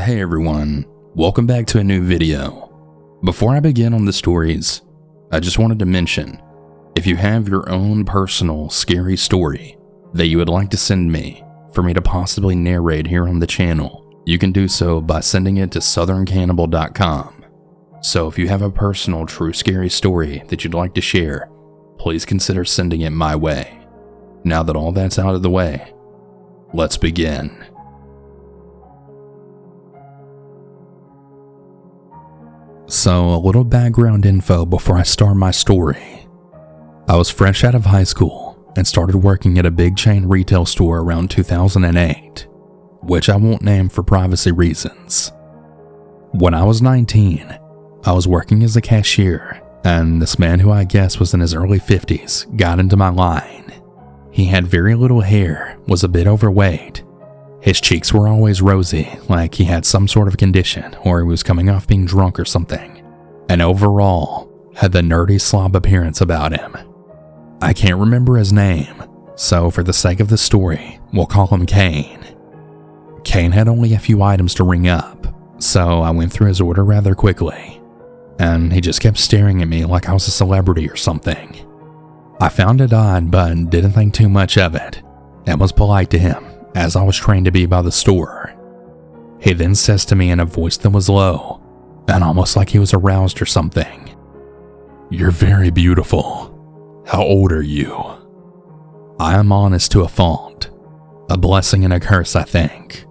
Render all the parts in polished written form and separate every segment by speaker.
Speaker 1: Hey everyone, welcome back to a new video. Before I begin on the stories, I just wanted to mention, if you have your own personal scary story that you would like to send me for me to possibly narrate here on the channel, you can do so by sending it to southerncannibal.com. So if you have a personal true scary story that you'd like to share, please consider sending it my way. Now that all that's out of the way, let's begin. So, a little background info before I start my story. I was fresh out of high school and started working at a big chain retail store around 2008, which I won't name for privacy reasons. When I was 19, I was working as a cashier, and this man who I guess was in his early 50s got into my line. He had very little hair, was a bit overweight. His cheeks were always rosy, like he had some sort of condition or he was coming off being drunk or something, and overall had the nerdy slob appearance about him. I can't remember his name, so for the sake of the story, we'll call him Kane. Kane had only a few items to ring up, so I went through his order rather quickly, and he just kept staring at me like I was a celebrity or something. I found it odd, but didn't think too much of it, and was polite to him, as I was trained to be by the store. He then says to me in a voice that was low, and almost like he was aroused or something, "You're very beautiful. How old are you?" I am honest to a fault. A blessing and a curse, I think.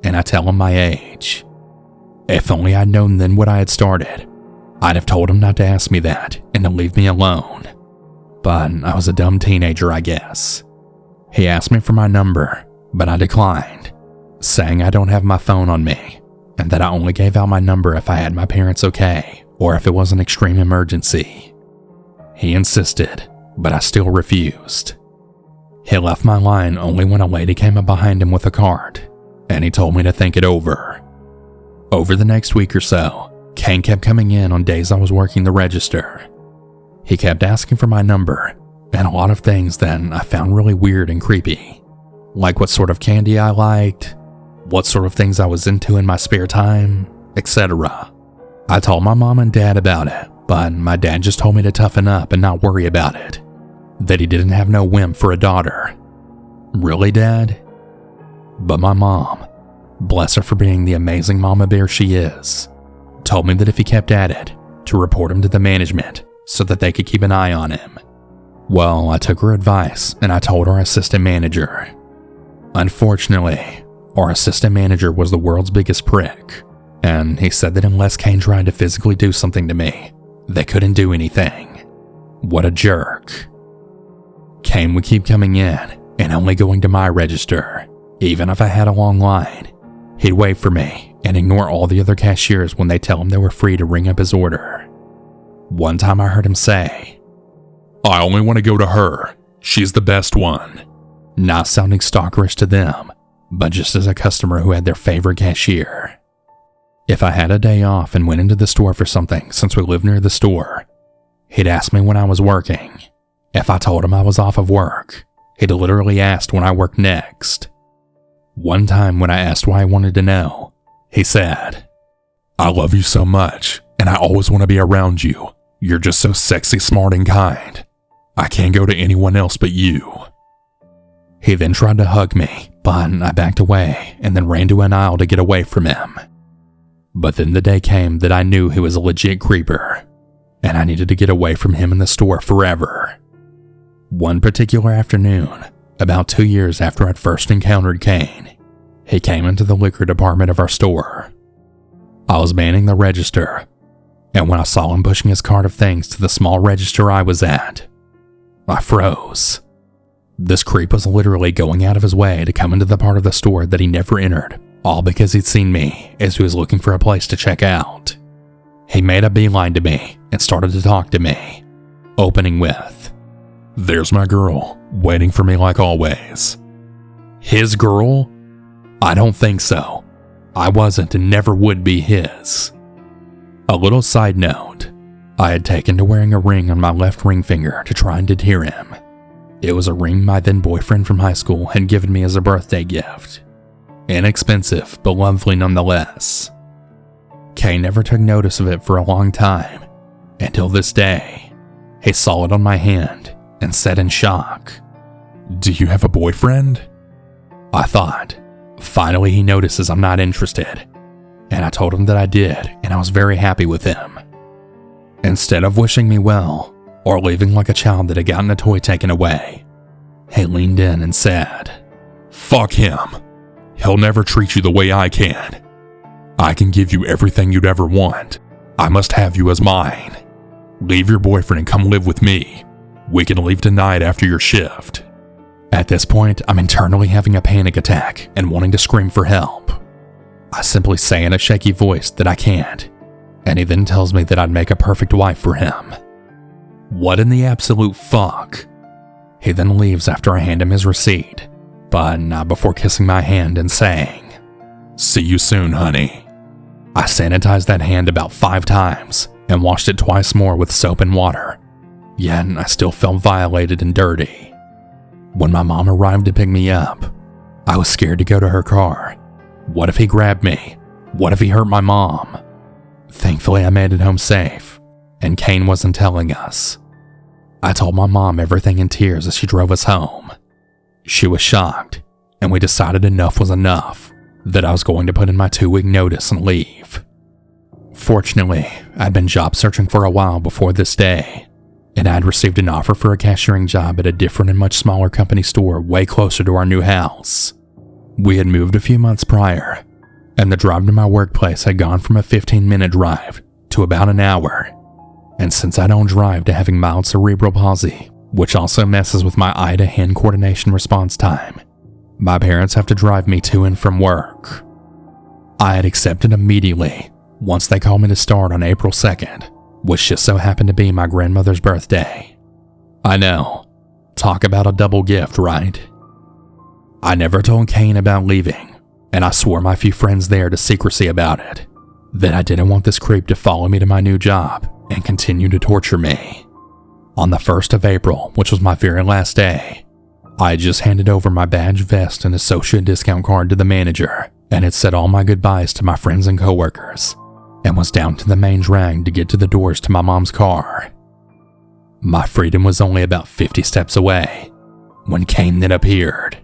Speaker 1: And I tell him my age. If only I'd known then what I had started, I'd have told him not to ask me that and to leave me alone. But I was a dumb teenager, I guess. He asked me for my number, but I declined, saying I don't have my phone on me, and that I only gave out my number if I had my parents okay, or if it was an extreme emergency. He insisted, but I still refused. He left my line only when a lady came up behind him with a cart, and he told me to think it over. Over the next week or so, Kane kept coming in on days I was working the register. He kept asking for my number, and a lot of things that I found really weird and creepy. Like what sort of candy I liked, what sort of things I was into in my spare time, etc. I told my mom and dad about it, but my dad just told me to toughen up and not worry about it. That he didn't have no whim for a daughter. Really, Dad? But my mom, bless her for being the amazing mama bear she is, told me that if he kept at it, to report him to the management so that they could keep an eye on him. Well, I took her advice and I told our assistant manager. Unfortunately, our assistant manager was the world's biggest prick, and he said that unless Kane tried to physically do something to me, they couldn't do anything. What a jerk. Kane would keep coming in and only going to my register. Even if I had a long line, he'd wait for me and ignore all the other cashiers when they tell him they were free to ring up his order. One time I heard him say, "I only want to go to her. She's the best one." Not sounding stalkerish to them, but just as a customer who had their favorite cashier. If I had a day off and went into the store for something since we lived near the store, he'd ask me when I was working. If I told him I was off of work, he'd literally ask when I worked next. One time when I asked why I wanted to know, he said, "I love you so much, and I always want to be around you. You're just so sexy, smart, and kind. I can't go to anyone else but you." He then tried to hug me, but I backed away and then ran to an aisle to get away from him. But then the day came that I knew he was a legit creeper, and I needed to get away from him in the store forever. One particular afternoon, about 2 years after I'd first encountered Kane, he came into the liquor department of our store. I was manning the register, and when I saw him pushing his cart of things to the small register I was at, I froze. This creep was literally going out of his way to come into the part of the store that he never entered, all because he'd seen me as he was looking for a place to check out. He made a beeline to me and started to talk to me, opening with, "There's my girl, waiting for me like always." His girl? I don't think so. I wasn't and never would be his. A little side note, I had taken to wearing a ring on my left ring finger to try and deter him. It was a ring my then boyfriend from high school had given me as a birthday gift. Inexpensive, but lovely nonetheless. Kay never took notice of it for a long time, until this day. He saw it on my hand and said in shock, "Do you have a boyfriend?" I thought, finally he notices I'm not interested, and I told him that I did, and I was very happy with him. Instead of wishing me well, or leaving like a child that had gotten a toy taken away, he leaned in and said, "Fuck him. He'll never treat you the way I can. I can give you everything you'd ever want. I must have you as mine. Leave your boyfriend and come live with me. We can leave tonight after your shift." At this point, I'm internally having a panic attack and wanting to scream for help. I simply say in a shaky voice that I can't, and he then tells me that I'd make a perfect wife for him. What in the absolute fuck? He then leaves after I hand him his receipt, but not before kissing my hand and saying, "See you soon, honey." I sanitized that hand about 5 times and washed it twice more with soap and water, yet I still felt violated and dirty. When my mom arrived to pick me up, I was scared to go to her car. What if he grabbed me? What if he hurt my mom? Thankfully, I made it home safe, and Kane wasn't telling us. I told my mom everything in tears as she drove us home. She was shocked, and we decided enough was enough, that I was going to put in my 2-week notice and leave. Fortunately, I'd been job searching for a while before this day, and I'd received an offer for a cashiering job at a different and much smaller company store way closer to our new house. We had moved a few months prior, and the drive to my workplace had gone from a 15-minute drive to about an hour. And since I don't drive to having mild cerebral palsy, which also messes with my eye-to-hand coordination response time, my parents have to drive me to and from work. I had accepted immediately once they called me to start on April 2nd, which just so happened to be my grandmother's birthday. I know, talk about a double gift, right? I never told Kane about leaving, and I swore my few friends there to secrecy about it, that I didn't want this creep to follow me to my new job and continue to torture me. On the 1st of April, which was my very last day, I had just handed over my badge, vest, and associate discount card to the manager and had said all my goodbyes to my friends and coworkers, and was down to the main drag to get to the doors to my mom's car. My freedom was only about 50 steps away when Kane then appeared.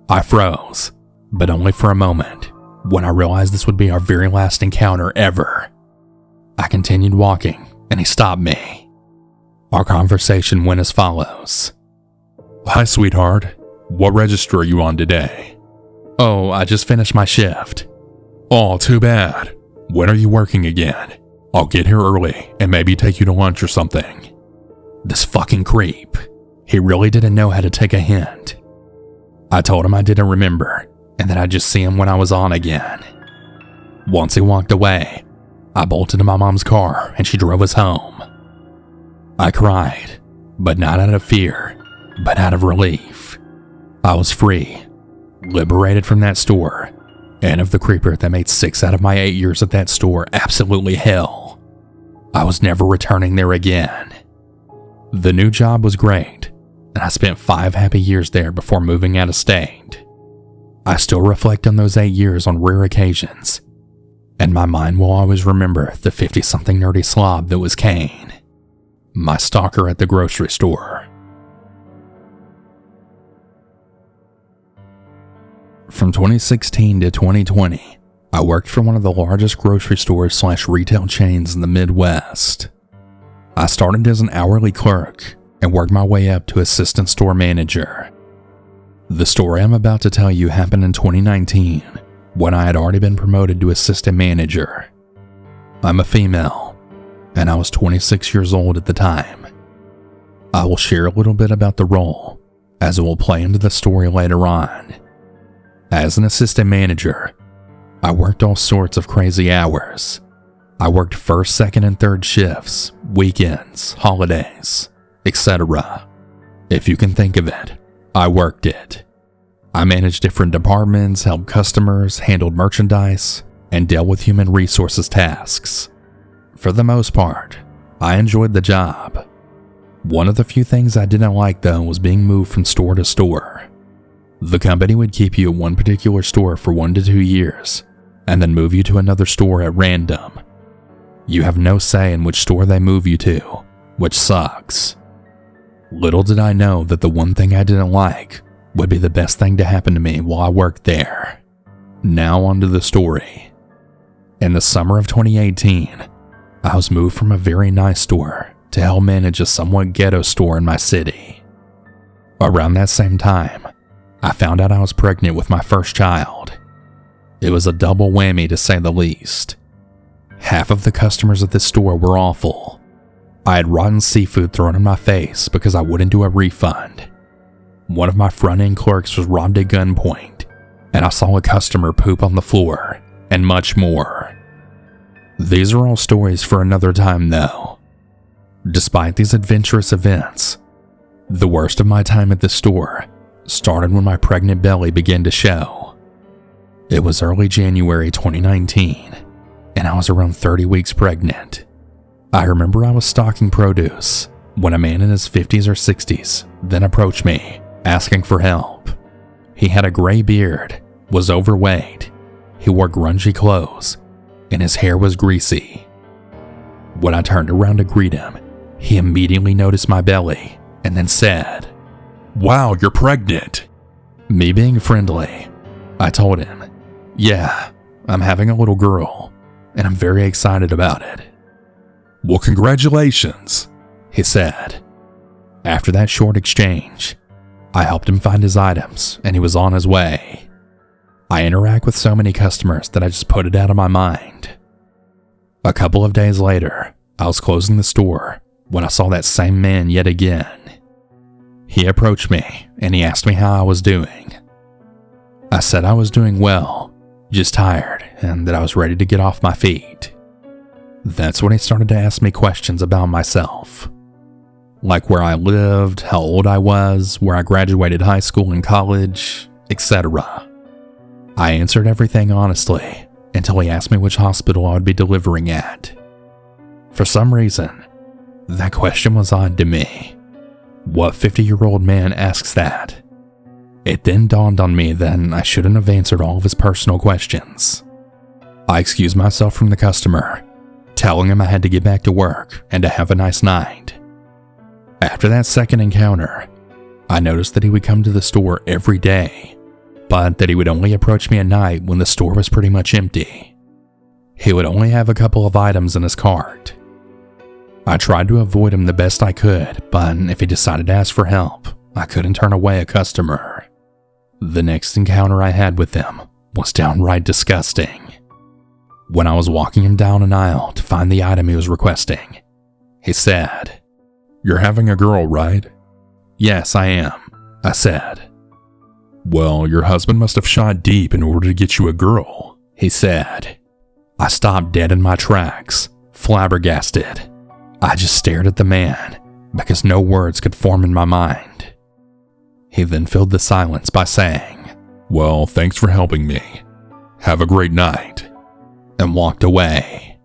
Speaker 1: I froze, but only for a moment, when I realized this would be our very last encounter ever. I continued walking, and he stopped me. Our conversation went as follows. "Hi, sweetheart. What register are you on today?" "Oh, I just finished my shift." "Oh, too bad. When are you working again? I'll get here early and maybe take you to lunch or something." This fucking creep. He really didn't know how to take a hint. I told him I didn't remember, and that I'd just see him when I was on again. Once he walked away, I bolted to my mom's car and she drove us home. I cried, but not out of fear, but out of relief. I was free, liberated from that store, and of the creeper that made 6 out of my 8 years at that store absolutely hell. I was never returning there again. The new job was great, and I spent 5 happy years there before moving out of state. I still reflect on those 8 years on rare occasions, and my mind will always remember the 50-something nerdy slob that was Kane, my stalker at the grocery store. From 2016 to 2020, I worked for one of the largest grocery stores / retail chains in the Midwest. I started as an hourly clerk and worked my way up to assistant store manager. The story I'm about to tell you happened in 2019, when I had already been promoted to assistant manager. I'm a female, and I was 26 years old at the time. I will share a little bit about the role, as it will play into the story later on. As an assistant manager, I worked all sorts of crazy hours. I worked first, second, and third shifts, weekends, holidays, etc. If you can think of it, I worked it. I managed different departments, helped customers, handled merchandise, and dealt with human resources tasks. For the most part, I enjoyed the job. One of the few things I didn't like, though, was being moved from store to store. The company would keep you at one particular store for 1 to 2 years, and then move you to another store at random. You have no say in which store they move you to, which sucks. Little did I know that the one thing I didn't like would be the best thing to happen to me while I worked there. Now onto the story. In the summer of 2018, I was moved from a very nice store to help manage a somewhat ghetto store in my city. Around that same time, I found out I was pregnant with my first child. It was a double whammy to say the least. Half of the customers at this store were awful. I had rotten seafood thrown in my face because I wouldn't do a refund. One of my front-end clerks was robbed at gunpoint, and I saw a customer poop on the floor, and much more. These are all stories for another time though. Despite these adventurous events, the worst of my time at the store started when my pregnant belly began to show. It was early January 2019, and I was around 30 weeks pregnant. I remember I was stocking produce when a man in his 50s or 60s then approached me, asking for help. He had a gray beard, was overweight, he wore grungy clothes, and his hair was greasy. When I turned around to greet him, he immediately noticed my belly and then said, "Wow, you're pregnant." Me being friendly, I told him, "Yeah, I'm having a little girl, and I'm very excited about it." "Well, congratulations," he said. After that short exchange, I helped him find his items, and he was on his way. I interact with so many customers that I just put it out of my mind. A couple of days later, I was closing the store when I saw that same man yet again. He approached me and he asked me how I was doing. I said I was doing well, just tired, and that I was ready to get off my feet. That's when he started to ask me questions about myself. Like where I lived, how old I was, where I graduated high school and college, etc. I answered everything honestly until he asked me which hospital I would be delivering at. For some reason, that question was odd to me. What 50-year-old man asks that? It then dawned on me that I shouldn't have answered all of his personal questions. I excused myself from the customer, telling him I had to get back to work and to have a nice night. After that second encounter, I noticed that he would come to the store every day, but that he would only approach me at night when the store was pretty much empty. He would only have a couple of items in his cart. I tried to avoid him the best I could, but if he decided to ask for help, I couldn't turn away a customer. The next encounter I had with him was downright disgusting. When I was walking him down an aisle to find the item he was requesting, he said, "You're having a girl, right?" "Yes, I am," I said. "Well, your husband must have shot deep in order to get you a girl," he said. I stopped dead in my tracks, flabbergasted. I just stared at the man because no words could form in my mind. He then filled the silence by saying, "Well, thanks for helping me. Have a great night," and walked away.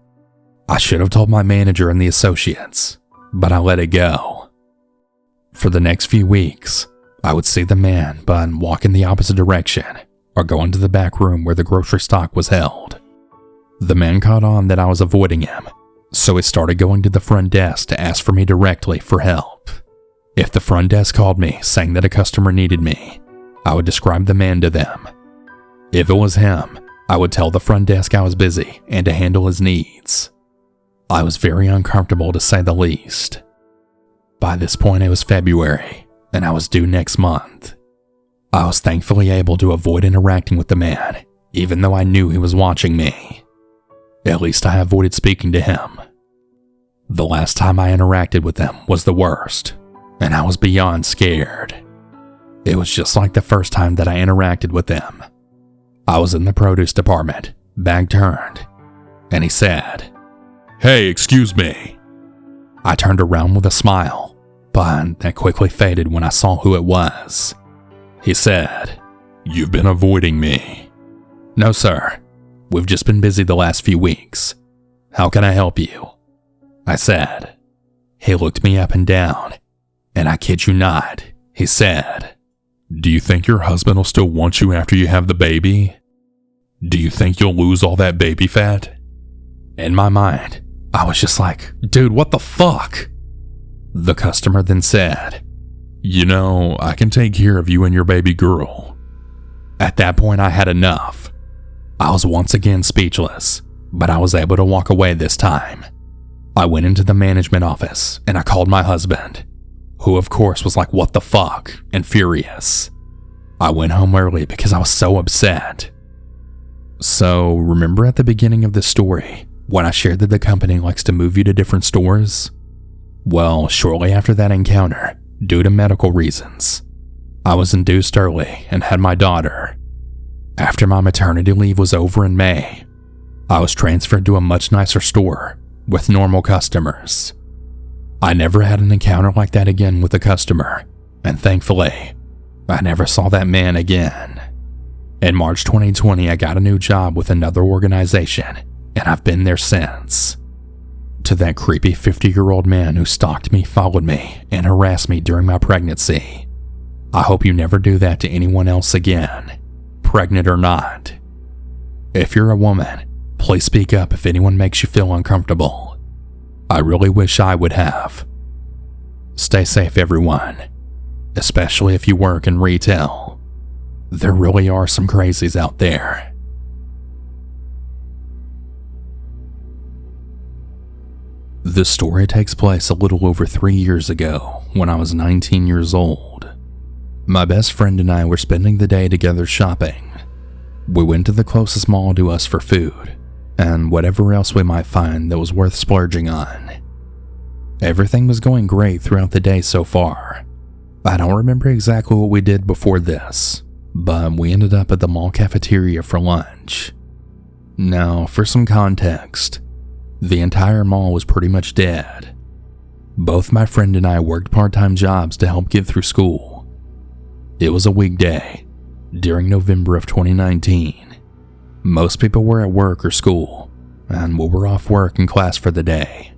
Speaker 1: I should have told my manager and the associates, but I let it go. For the next few weeks, I would see the man but walk in the opposite direction or go into the back room where the grocery stock was held. The man caught on that I was avoiding him, so he started going to the front desk to ask for me directly for help. If the front desk called me saying that a customer needed me, I would describe the man to them. If it was him, I would tell the front desk I was busy and to handle his needs. I was very uncomfortable to say the least. By this point it was February, and I was due next month. I was thankfully able to avoid interacting with the man, even though I knew he was watching me. At least I avoided speaking to him. The last time I interacted with him was the worst, and I was beyond scared. It was just like the first time that I interacted with him. I was in the produce department, back turned, and he said, "Hey, excuse me." I turned around with a smile, but that quickly faded when I saw who it was. He said, "You've been avoiding me." "No, sir. We've just been busy the last few weeks. How can I help you?" I said. He looked me up and down, and I kid you not, he said, Do you think your husband will still want you after you have the baby? Do you think you'll lose all that baby fat? In my mind, I was just like, dude, what the fuck? The customer then said, you know, I can take care of you and your baby girl. At that point, I had enough. I was once again speechless, but I was able to walk away this time. I went into the management office and I called my husband, who of course was like, what the fuck, and furious. I went home early because I was so upset. So, remember at the beginning of this story, when I shared that the company likes to move you to different stores? Well, shortly after that encounter, due to medical reasons, I was induced early and had my daughter. After my maternity leave was over in May, I was transferred to a much nicer store with normal customers. I never had an encounter like that again with a customer, and thankfully, I never saw that man again. In March 2020, I got a new job with another organization, and I've been there since. To that creepy 50-year-old man who stalked me, followed me, and harassed me during my pregnancy, I hope you never do that to anyone else again, pregnant or not. If you're a woman, please speak up if anyone makes you feel uncomfortable. I really wish I would have. Stay safe, everyone, especially if you work in retail. There really are some crazies out there. This story takes place a little over 3 years ago when I was 19 years old. My best friend and I were spending the day together shopping. We went to the closest mall to us for food and whatever else we might find that was worth splurging on. Everything was going great throughout the day so far. I don't remember exactly what we did before this, but we ended up at the mall cafeteria for lunch. Now, for some context, the entire mall was pretty much dead. Both my friend and I worked part-time jobs to help get through school. It was a weekday, during November of 2019. Most people were at work or school, and we were off work and class for the day.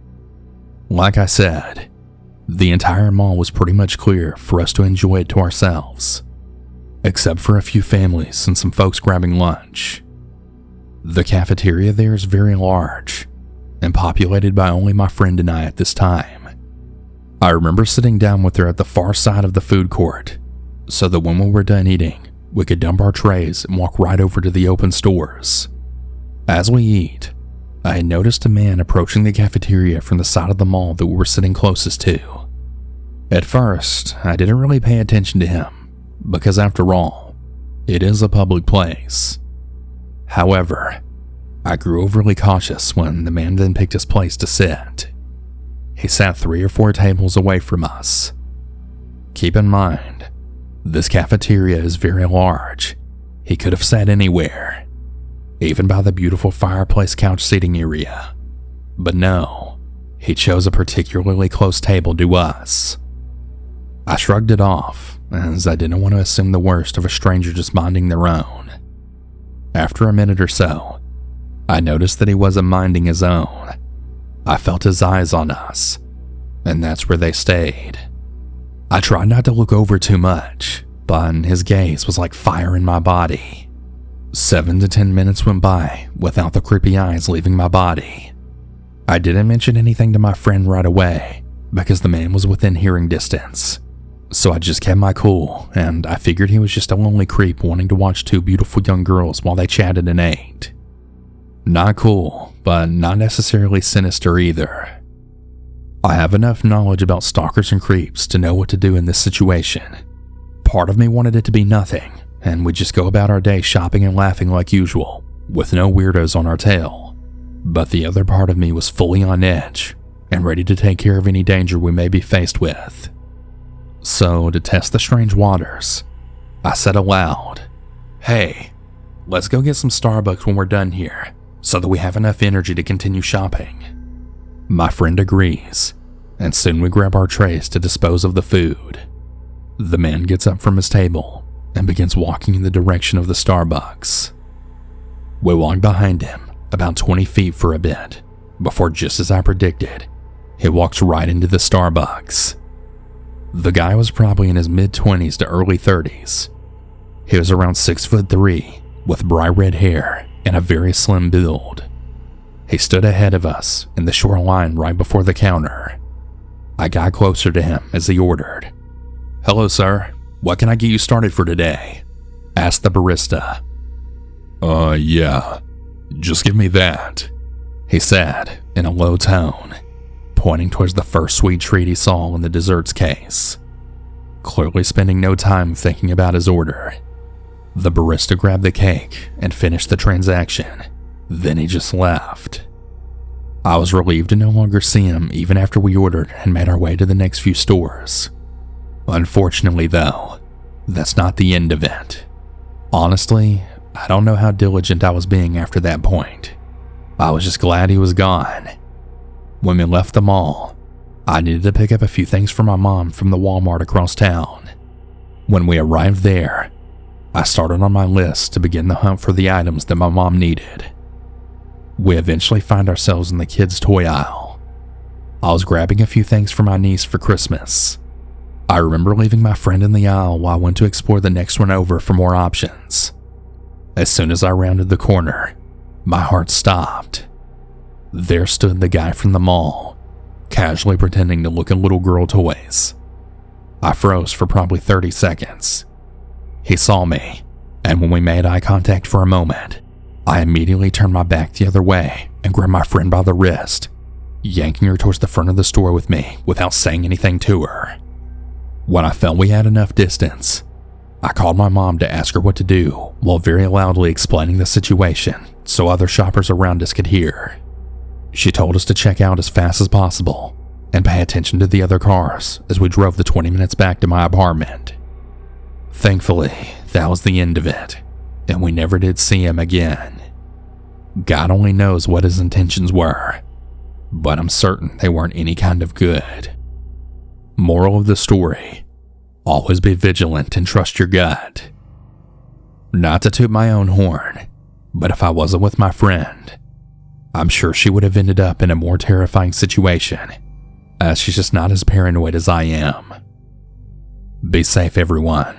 Speaker 1: Like I said, the entire mall was pretty much clear for us to enjoy it to ourselves, except for a few families and some folks grabbing lunch. The cafeteria there is very large, and populated by only my friend and I at this time. I remember sitting down with her at the far side of the food court, so that when we were done eating, we could dump our trays and walk right over to the open stores. As we eat, I had noticed a man approaching the cafeteria from the side of the mall that we were sitting closest to. At first, I didn't really pay attention to him, because after all, it is a public place. However, I grew overly cautious when the man then picked his place to sit. He sat 3 or 4 tables away from us. Keep in mind, this cafeteria is very large. He could have sat anywhere, even by the beautiful fireplace couch seating area. But no, he chose a particularly close table to us. I shrugged it off, as I didn't want to assume the worst of a stranger just minding their own. After a minute or so, I noticed that he wasn't minding his own. I felt his eyes on us, and that's where they stayed. I tried not to look over too much, but his gaze was like fire in my body. 7 to 10 minutes went by without the creepy eyes leaving my body. I didn't mention anything to my friend right away, because the man was within hearing distance. So I just kept my cool, and I figured he was just a lonely creep wanting to watch 2 beautiful young girls while they chatted and ate. Not cool, but not necessarily sinister either. I have enough knowledge about stalkers and creeps to know what to do in this situation. Part of me wanted it to be nothing, and we'd just go about our day shopping and laughing like usual, with no weirdos on our tail. But the other part of me was fully on edge, and ready to take care of any danger we may be faced with. So, to test the strange waters, I said aloud, "Hey, let's go get some Starbucks when we're done here, so that we have enough energy to continue shopping." My friend agrees, and soon we grab our trays to dispose of the food. The man gets up from his table and begins walking in the direction of the Starbucks. We walk behind him about 20 feet for a bit, before, just as I predicted, he walks right into the Starbucks. The guy was probably in his mid-20s to early 30s. He was around 6'3", with bright red hair and a very slim build. He stood ahead of us in the short line right before the counter. I got closer to him as he ordered. "Hello, sir. What can I get you started for today?" asked the barista. Yeah. Just give me that," he said in a low tone, pointing towards the first sweet treat he saw in the desserts case. Clearly spending no time thinking about his order, the barista grabbed the cake and finished the transaction. Then he just left. I was relieved to no longer see him even after we ordered and made our way to the next few stores. Unfortunately, though, that's not the end of it. Honestly, I don't know how diligent I was being after that point. I was just glad he was gone. When we left the mall, I needed to pick up a few things for my mom from the Walmart across town. When we arrived there, I started on my list to begin the hunt for the items that my mom needed. We eventually find ourselves in the kids' toy aisle. I was grabbing a few things for my niece for Christmas. I remember leaving my friend in the aisle while I went to explore the next one over for more options. As soon as I rounded the corner, my heart stopped. There stood the guy from the mall, casually pretending to look at little girl toys. I froze for probably 30 seconds. He saw me, and when we made eye contact for a moment, I immediately turned my back the other way and grabbed my friend by the wrist, yanking her towards the front of the store with me without saying anything to her. When I felt we had enough distance, I called my mom to ask her what to do while very loudly explaining the situation so other shoppers around us could hear. She told us to check out as fast as possible and pay attention to the other cars as we drove the 20 minutes back to my apartment. Thankfully, that was the end of it, and we never did see him again. God only knows what his intentions were, but I'm certain they weren't any kind of good. Moral of the story: always be vigilant and trust your gut. Not to toot my own horn, but if I wasn't with my friend, I'm sure she would have ended up in a more terrifying situation, as she's just not as paranoid as I am. Be safe, everyone.